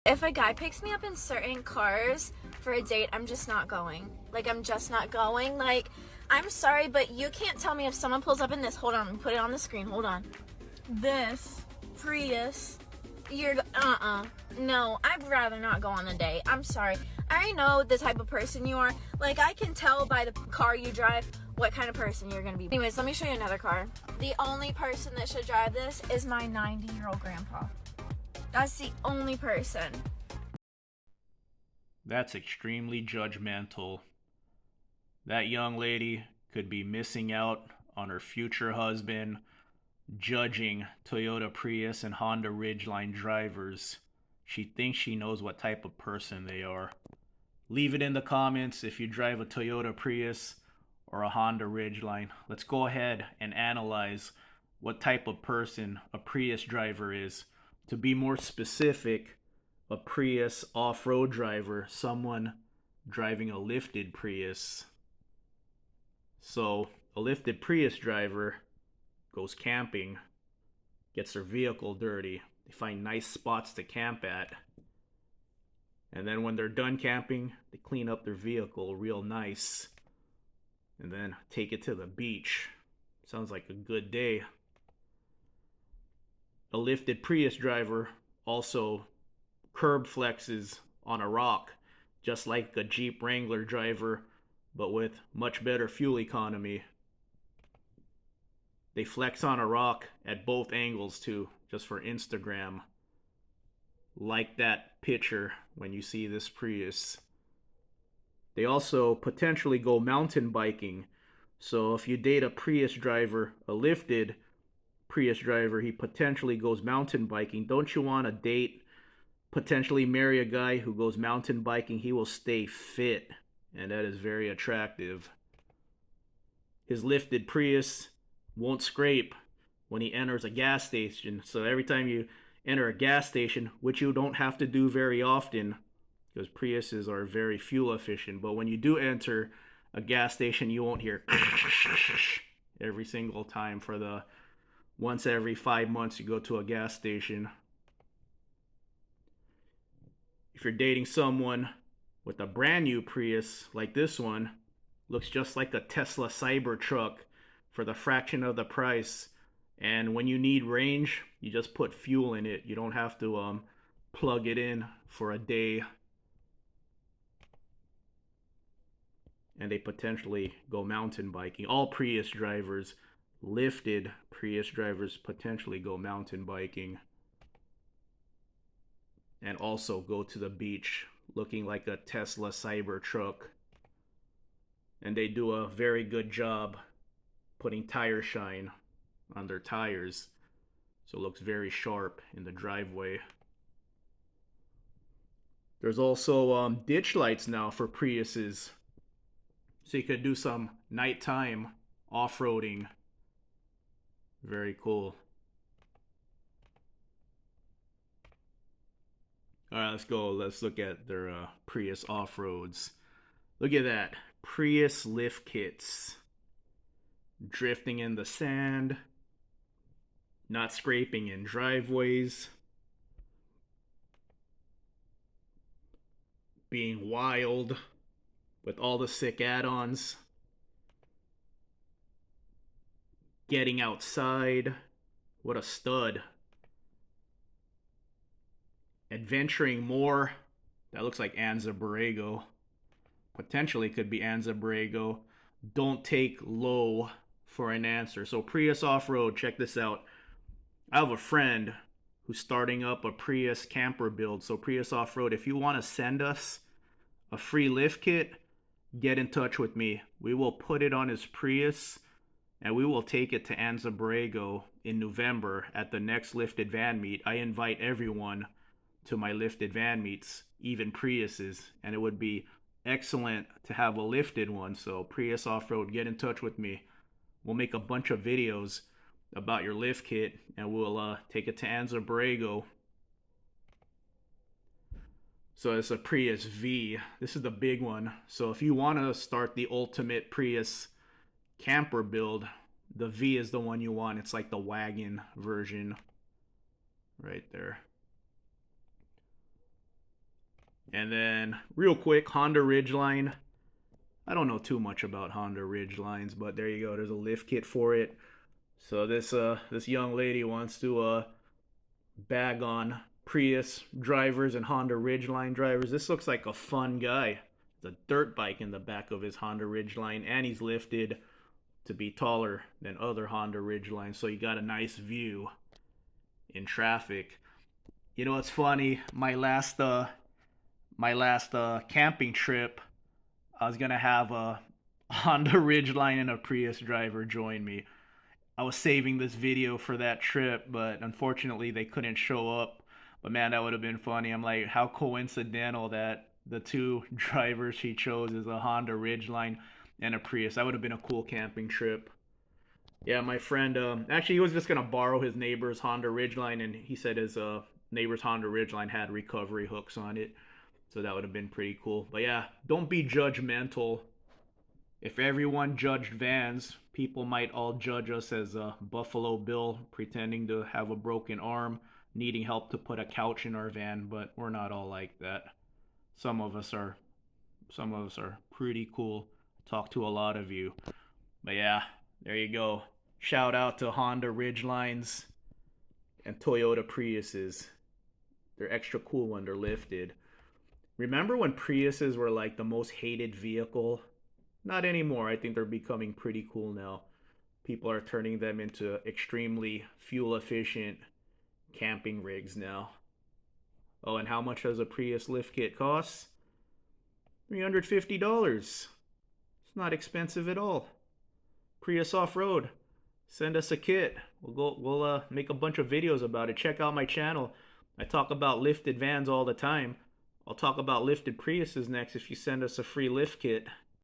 If a guy picks me up in certain cars for a date, I'm just not going. Like, I'm just not going. Like, I'm sorry, but you can't tell me if someone pulls up in this. Hold on, let me put it on the screen. Hold on. This Prius, you're, no, I'd rather not go on a date. I'm sorry. I know the type of person you are. Like, I can tell by the car you drive what kind of person you're gonna be. Anyways, let me show you another car. The only person that should drive this is my 90-year-old grandpa. That's the only person. That's extremely judgmental. That young lady could be missing out on her future husband, judging Toyota Prius and Honda Ridgeline drivers. She thinks she knows what type of person they are. Leave it in the comments if you drive a Toyota Prius or a Honda Ridgeline. Let's go ahead and analyze what type of person a Prius driver is. To be more specific, a Prius off-road driver, someone driving a lifted Prius. So a lifted Prius driver goes camping, gets their vehicle dirty. They find nice spots to camp at. And then when they're done camping, they clean up their vehicle real nice. And then take it to the beach. Sounds like a good day. A lifted Prius driver also curb flexes on a rock, just like a Jeep Wrangler driver, but with much better fuel economy. They flex on a rock at both angles too, just for Instagram. Like that picture when you see this Prius. They also potentially go mountain biking. So if you date a Prius driver, a lifted Prius driver, he potentially goes mountain biking. Don't you want to date, potentially marry a guy who goes mountain biking? He will stay fit, and that is very attractive. His lifted Prius won't scrape when he enters a gas station. So every time you enter a gas station, which you don't have to do very often because Priuses are very fuel efficient, but when you do enter a gas station, you won't hear every single time for the once every 5 months you go to a gas station. If you're dating someone with a brand new Prius like this one, looks just like a Tesla Cybertruck for the fraction of the price, and when you need range, you just put fuel in it. You don't have to plug it in for a day. And they potentially go mountain biking. All Prius drivers, lifted Prius drivers, potentially go mountain biking. And also go to the beach looking like a Tesla Cybertruck. And they do a very good job putting tire shine on their tires, so it looks very sharp in the driveway. There's also ditch lights now for Priuses, so you could do some nighttime off-roading. Very cool. Alright, let's go. Let's look at their Prius off-roads. Look at that. Prius lift kits. Drifting in the sand. Not scraping in driveways. Being wild with all the sick add-ons. Getting outside. What a stud. Adventuring more. That looks like Anza Borrego. Potentially could be Anza Borrego. Don't take low for an answer. So Prius off-road, check this out. I have a friend who's starting up a Prius camper build. So Prius off-road, if you want to send us a free lift kit, get in touch with me. We will put it on his Prius and we will take it to Anza Borrego in November at the next lifted van meet. I invite everyone to my lifted van meets, even Priuses, and it would be excellent to have a lifted one. So Prius off-road, get in touch with me. We'll make a bunch of videos about your lift kit and we'll take it to Anza Borrego. So it's a Prius V. This is the big one. So if you want to start the ultimate Prius camper build, the V is the one you want. It's like the wagon version right there. And then, real quick, Honda Ridgeline. I don't know too much about Honda Ridgelines, but there you go. There's a lift kit for it. So this young lady wants to bag on Prius drivers and Honda Ridgeline drivers. This looks like a fun guy. There's a dirt bike in the back of his Honda Ridgeline, and he's lifted to be taller than other Honda Ridgelines, so you got a nice view in traffic. You know, it's funny. My last camping trip, I was gonna have a Honda Ridgeline and a Prius driver join me. I was saving this video for that trip, but unfortunately they couldn't show up. But man, that would have been funny. I'm like, how coincidental that the two drivers he chose is a Honda Ridgeline and a Prius. That would have been a cool camping trip. Yeah, my friend, actually, he was just gonna borrow his neighbor's Honda Ridgeline, and he said his neighbor's Honda Ridgeline had recovery hooks on it, so that would have been pretty cool. But yeah, don't be judgmental. If everyone judged vans, people might all judge us as Buffalo Bill pretending to have a broken arm, needing help to put a couch in our van, but we're not all like that. Some of us are pretty cool. Talk to a lot of you. But yeah, there you go. Shout out to Honda Ridgelines and Toyota Priuses. They're extra cool when they're lifted. Remember when Priuses were like the most hated vehicle? Not anymore. I think they're becoming pretty cool now. People are turning them into extremely fuel efficient camping rigs now. Oh, and how much does a Prius lift kit cost? $350. It's not expensive at all. Prius Offroad, send us a kit. We'll make a bunch of videos about it. Check out my channel. I talk about lifted vans all the time. I'll talk about lifted Priuses next if you send us a free lift kit.